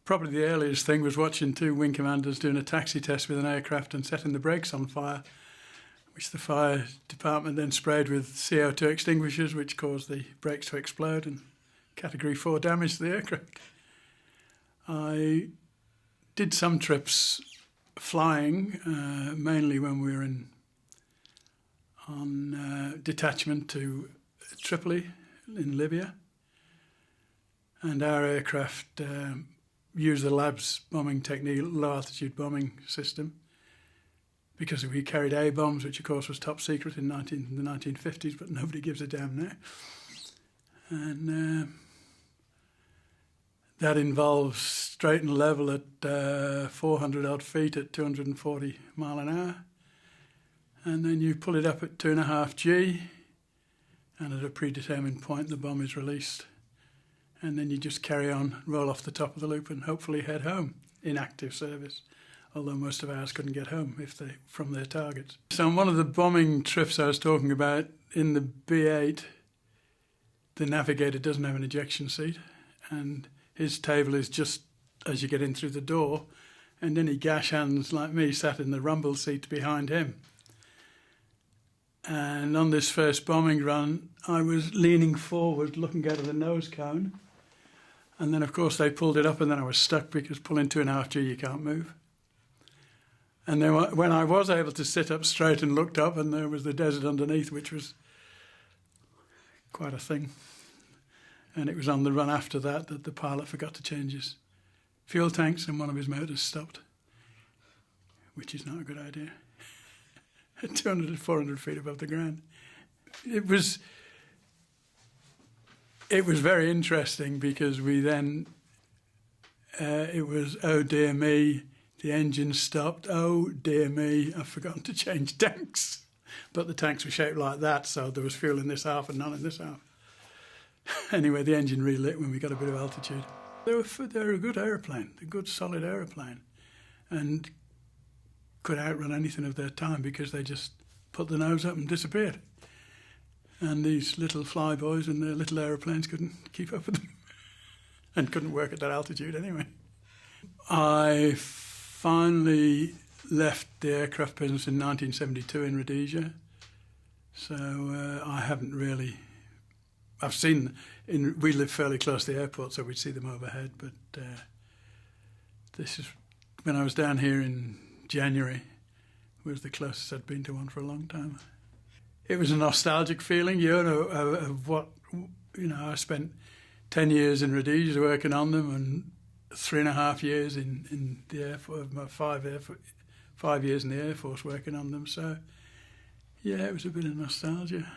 Probably the earliest thing was watching two wing commanders doing a taxi test with an aircraft and setting the brakes on fire, which the fire department then sprayed with CO2 extinguishers, which caused the brakes to explode and Category 4 damage to the aircraft. I did some trips flying, mainly when we were on detachment to Tripoli in Libya. And our aircraft used the lab's bombing technique, low altitude bombing system, because we carried A bombs, which of course was top secret in the 1950s, but nobody gives a damn now. And that involves straight and level at 400 odd feet at 240 mile an hour. And then you pull it up at 2.5 G, and at a predetermined point the bomb is released. And then you just carry on, roll off the top of the loop and hopefully head home in active service, although most of ours couldn't get home from their targets. So on one of the bombing trips I was talking about, in the B-8, the navigator doesn't have an ejection seat, and his table is just as you get in through the door, and any gash hands like me sat in the rumble seat behind him. And on this first bombing run, I was leaning forward, looking out of the nose cone. And then, of course, they pulled it up, and then I was stuck because pulling 2.5 G, you can't move. And then when I was able to sit up straight and looked up, and there was the desert underneath, which was quite a thing. And it was on the run after that that the pilot forgot to change his fuel tanks, and one of his motors stopped, which is not a good idea. At 200 to 400 feet above the ground. It was very interesting because we then, it was, oh dear me, the engine stopped, oh dear me, I've forgotten to change tanks. But the tanks were shaped like that, so there was fuel in this half and none in this half. Anyway, the engine relit when we got a bit of altitude. They were a good aeroplane, a good solid aeroplane, and could outrun anything of their time because they just put the nose up and disappeared. And these little flyboys and their little aeroplanes couldn't keep up with them and couldn't work at that altitude anyway. I finally left the aircraft business in 1972 in Rhodesia, so I haven't really... I've seen... we live fairly close to the airport, so we'd see them overhead, but this is... When I was down here in January, was the closest I'd been to one for a long time. It was a nostalgic feeling, of what, I spent 10 years in Rhodesia working on them and 3.5 years in the Air Force, 5 years in the Air Force working on them. So, yeah, it was a bit of nostalgia.